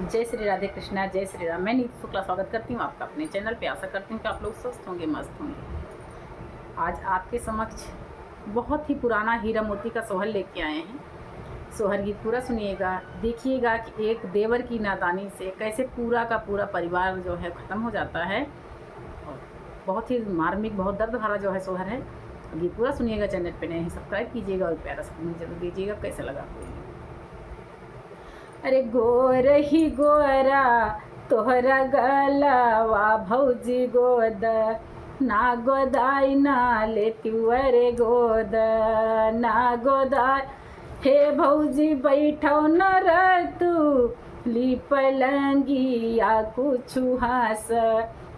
जय श्री राधे कृष्णा, जय श्री राम। मैं नीति शुक्ला स्वागत करती हूँ आपका अपने चैनल पे। आशा करती हूँ कि आप लोग स्वस्थ होंगे, मस्त होंगे। आज आपके समक्ष बहुत ही पुराना हीरा मोती का सोहर लेके आए हैं। सोहर गीत पूरा सुनिएगा, देखिएगा कि एक देवर की नादानी से कैसे पूरा का पूरा परिवार जो है ख़त्म हो जाता है। और बहुत ही मार्मिक, बहुत दर्द भरा जो है सोहर है। गीत पूरा सुनिएगा। चैनल पे नए हैं सब्सक्राइब कीजिएगा और प्यारा सा कमेंट जरूर दीजिएगा कैसा लगा आपको। अरे गोर ही गोरा तोहरा गलवा भौजी गोद ना गोदाई ना लेती अरे गोद ना गोदाई। हे भौजी बैठो न तू ली पलंगिया कुछ हंस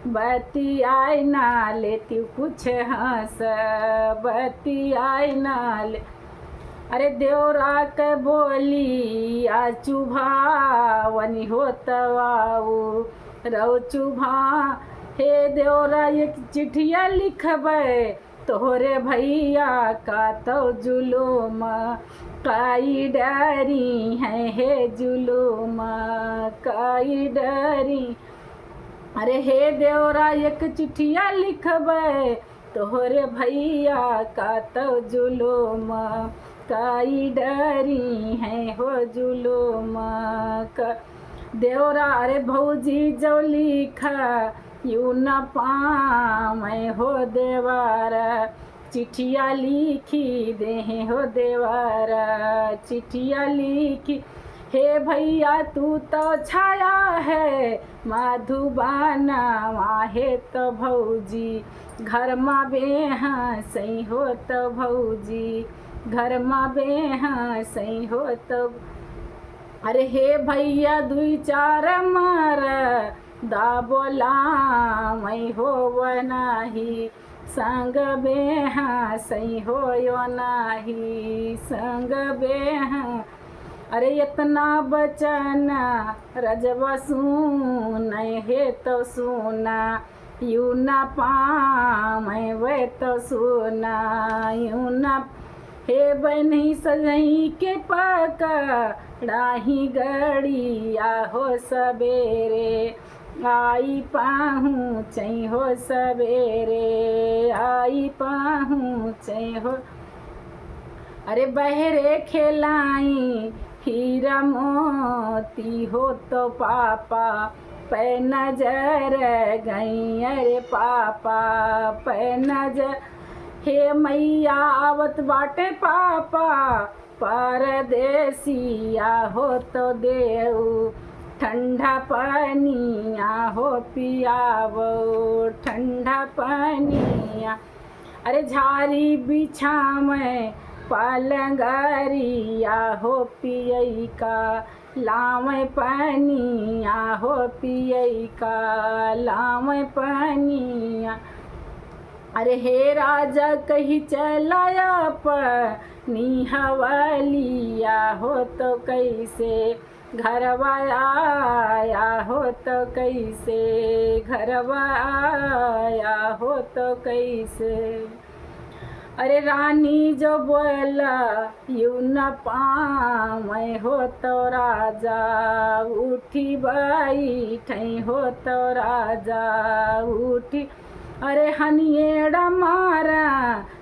बतियाई ना लेती कुछ हंस बतियाई ना ले। अरे देवरा के बोली आ चुभावनी होतवाऊ रौ चुभा। हे देवरा एक चिट्ठिया लिखबे तोहरे भैया का तो जुलूम काई डरी है हे जुलूम काई डरी। अरे हे देवरा एक चिट्ठिया लिखबे तोहरे भैया का तो जुलूम काई डरी है हो जुलूम का। देवरा अरे भौजी जो लिखा यू न पामै हो देवारा चिट्ठिया लिखी दे हो देवारा चिट्ठिया लिखी। हे भैया तू तो छाया है माधुबाना वाहे तो भौजी घर मा बेहा सही हो तो भौजी घर मा बेहा सही हो तो। अरे हे भैया दुई चार मार दा बोला मैं हो नाही संग बेहा सही हो यो नाही संग बेहा। अरे इतना बचन रजवा सुन हे तो सुना यू न पामै वे तो सुना यू न। हे बनी सजई के पकड़ाही गड़िया हो सवेरे आई पहुँचई हो सवेरे आई पहुँचई हो। अरे बहरे खेलाई हीरा मोती हो तो पापा पै नजर गई अरे पापा पै नजर। हे मैया आवत बाटे पापा परदेसिया हो तो देऊ ठंडा पानिया हो पियावो ठंडा पानिया। अरे झारी बिछा में पलंगरिया हो पियई का लावे पानिया हो पियई का लावे पानिया। अरे हे राजा कहीं चलाया पनी हवालिया हो तो कैसे घरवा आया हो तो कैसे घरवा आया हो तो कैसे। अरे रानी जो बोला यू न पामै हो तो राजा उठी बैठई हो तो राजा उठी। अरे हनिएड़ा मारा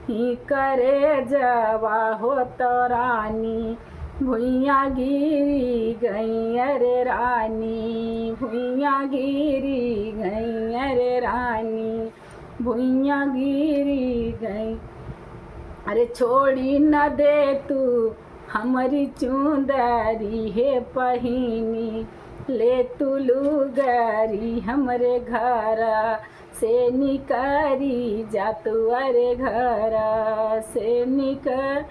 ही करे जवा हो तो रानी भुइया गिरी गई अरे रानी भुइया गिरी गई अरे रानी भुइया गिरी गई। अरे छोड़ी न दे तू हमारी चुंदरी हे पहिनी ले तू लुगरी हमरे घर से निकरी जा तू अरे घर से निकर।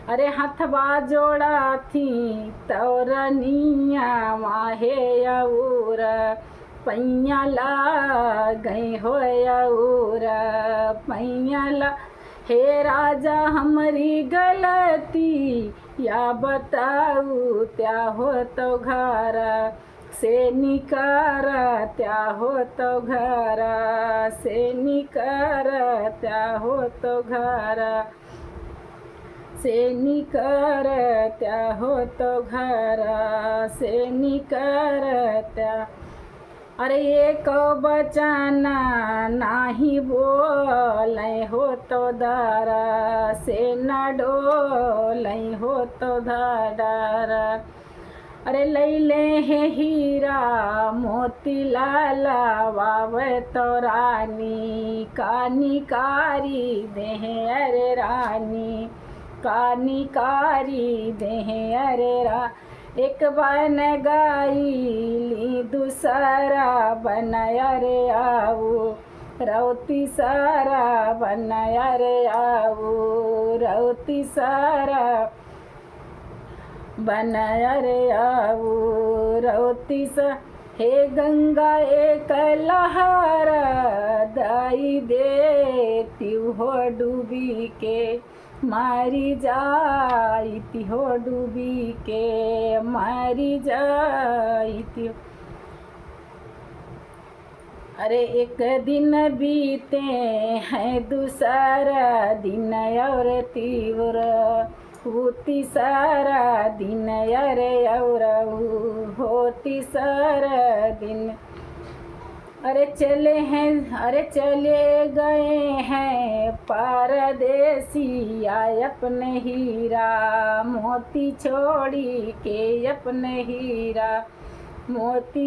अरे हथवा जोड़ा थी तौरनिया माहे और पैया ला गए हो और पैया ला। हे राजा हमारी गलती या बताऊ त्या हो तो घर से निकर त्या हो तो घर से निकर त्या हो तो घर से निकरत्या हो तो घरा से निकरत्या। अरे एक बचन नाही बोलै हो तो दरा से न डोलै हो तो डरा। अरे लैले हे हीरा मोती लाला वावे तो रानी कानिकारी देहे अरे रानी कानिकारी देहे अरे एक बन गई दूसरा बनाया रे आऊ रौती सारा बनाया रे आऊ रौती सारा बनाया रे आऊ रौती सा। हे गंगा एक लहरा दाई देती हो डूबी के मारी जाती हो डूबी के मारी जाती। अरे एक दिन बीते हैं दूसरा दिन और तीव्र होती सारा दिन अरे और होती सारा दिन। अरे चले गए हैं परदेसी आए अपने हीरा मोती छोड़ी के अपने हीरा मोती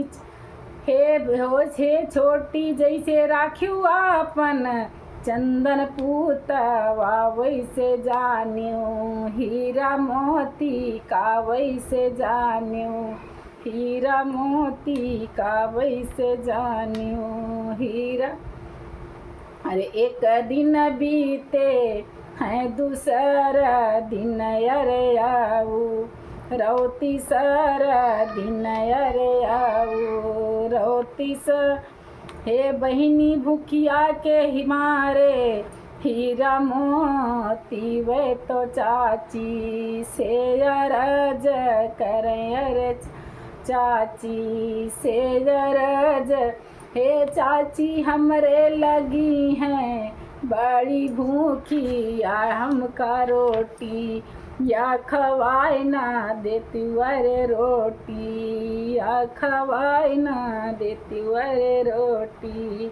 हे बेहोश हे छोटी जैसे राखियो अपन चंदन पूतवा वैसे जान्यो हीरा मोती का वैसे जान्यो हीरा मोती का वैसे जान्यो हीरा। अरे एक दिन बीते हैं दूसरा दिन अरे आऊ रौती सारा दिन अरे आऊ रौती सा। हे बहिनी भूखिया के हिमारे हीरा मोती वे तो चाची से अरज करें अरे चाची से अरज। हे चाची हमरे लगी हैं बड़ी भूखी या हमका रोटी या खवाए ना देती अरे रोटी या खवाए ना देती अरे रोटी।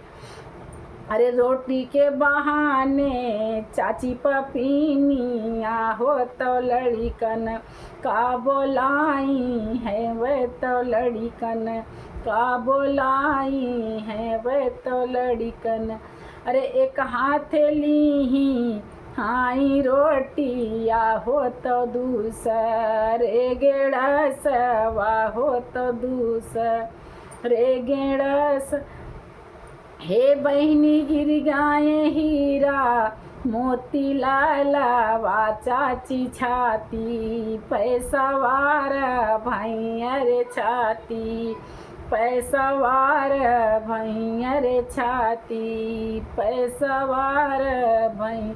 अरे रोटी के बहाने चाची पपीनिया हो तो लड़िकन का बोलाई है वे तो लड़िकन का बोलाई है वे तो लड़िकन। अरे एक हाथ ली हाई रोटी या हो तो दूसरे गेड़स वा हो तो दूसरे गेड़स। हे बहनी गिर गाए हीरा मोती लाला वा चाची छाती पैसा वारा भाई अरे छाती पैसा वार भाई अरे छाती पैसा वार भाई।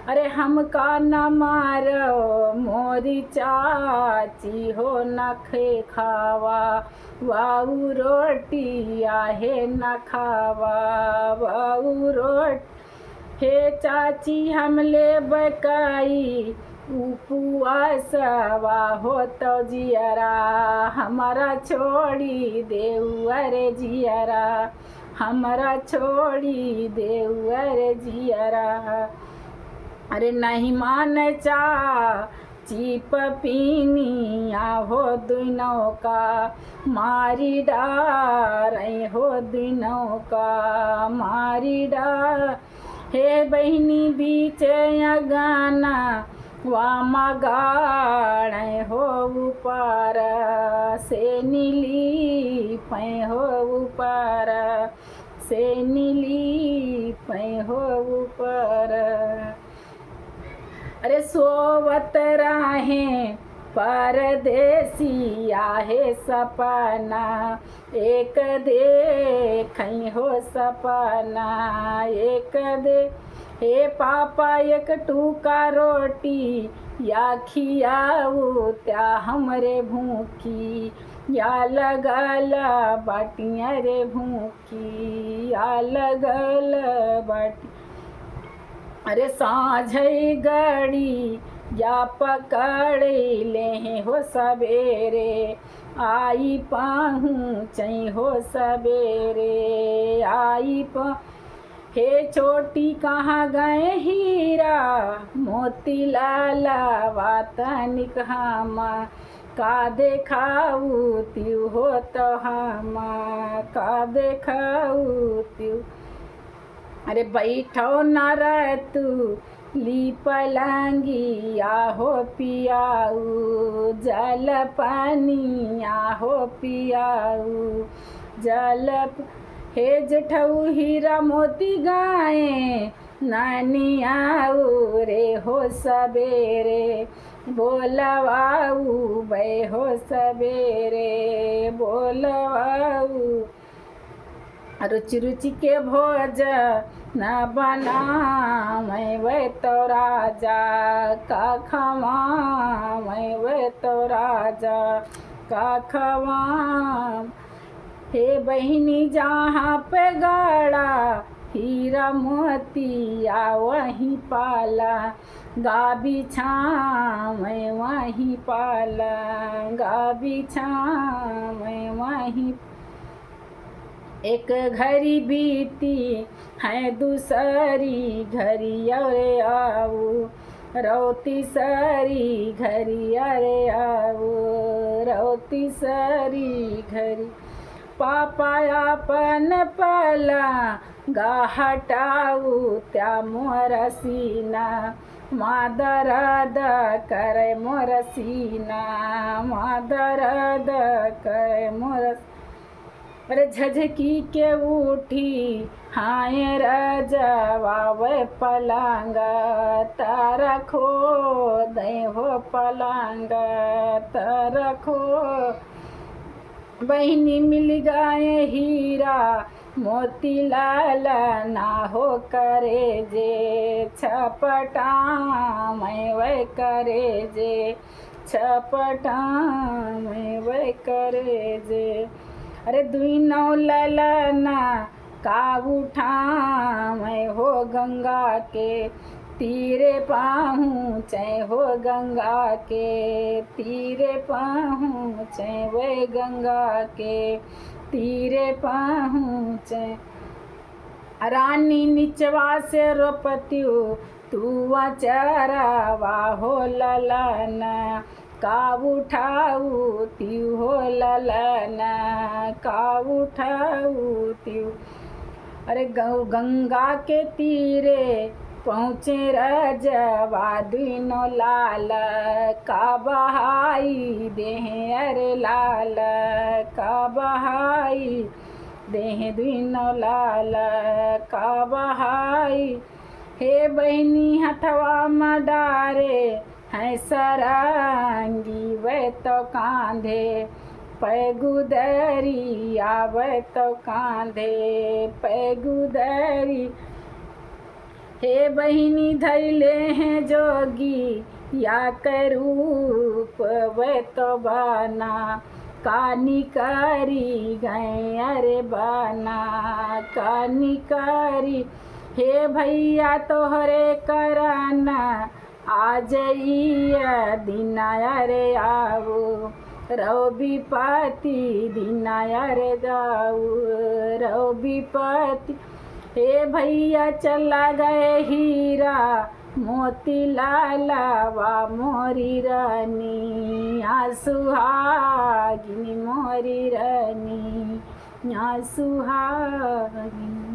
अरे हमका न मारो मोरी चाची हो न खे खावा वाऊ रोटी आहे न खावा वाऊ रोटी। हे चाची हमले बकाई उपवास वा हो तो जियरा हमारा छोड़ी देऊ अरे जियरा हमारा छोड़ी देऊ अरे जियरा। अरे नहीं मान चाची पपीनिया हो दुनों का मारी डार हो दुनों का मारी डार। हे बहनी बीच गाना वामा गाड़ हो ऊपर से नीली पै हो ऊपर से नीली पै हो ऊपर। अरे सोवत राहें परदेसी आहे सपना एक देखई हो सपना एक दे। हे पापा एक टूका रोटी या खियाऊ त्या हमरे भूखी या लगल बाटिया रे भूखी या लगल बाटी। अरे साँझ गड़ी या पकड़ ले हो सवेरे, आई पहुँचई हो सवेरे, आई हे छोटी कहाँ गए हीरा मोती लाला वातनिक हम, का देखाऊ त्यू हो तो हम, का देखाऊ त्यू। अरे बैठो न रह तू ली पलंगी आहो पियाऊ, जल पानी आहो पियाऊ, जल हे जठऊ हीरा मोती गाए नानी आओ रे हो सवेरे, बोलवाऊ बै हो सवेरे, बोलवाऊ। रुचि रुचि के भोज न बना मैं वे तो राजा, का खवा मैं वे तो राजा, का खवा। हे बहिनी जहाँ पे गड़ा हीरा मोतिया वहीं पाला, गा बिछा मैं वहीं पाला, गा बिछा मैं वहीं। एक घड़ी बीती है दूसरी घड़ी अरे आऊ, रौती सारी घड़ी अरे आऊ, रौती सारी घड़ी। पापा अपन पला गा हटाऊ त्या मोर सीना, माँ दर्द करे मोर सीना, माँ दर्द करे मोर। अरे झझकी के उठी हाय रजवा वे पलंग, तारा खो दे हो पलंग, तारा खो। बहिनी मिल गए हीरा मोती लाल ना हो करे जे, छपटा मैं वे करे जे, छपटा मैं वे करे जे। अरे दुई नौ ललना का उठा मैं हो गंगा के तीरे पहुँचे हो, गंगा के तीरे पहुँचे वे, गंगा के तीरे पहुँचे। रानी निचवा से रोपत्यू तू चरावा हो ललना, का उठाऊ त्यू हो ललना, का उठाऊ त्यू। अरे गंगा के तीरे पहुँचे रजवा दुनो लाल, का बहाई देह अरे लाल, का बहाई देह दुनो लाल, का बहाई। हे बहनी हथवा मडारे है सरांगी वे तो कांधे, पैगुदरी आवे तो कांधे पैगुदरी। हे बहिनी धैले हैं जोगी या करूप वे तो बना, कानी करी गए अरे बना, कानी करी। हे भैया तोहरे कराना आज दिन अरे आओ, रौ विपति दिन अरे जाऊ, रौ विपति। हे भैया चला गए हीरा मोती लाला वा मोरी रानी, सुहागिनी मोरी रानी, सुहागिनी।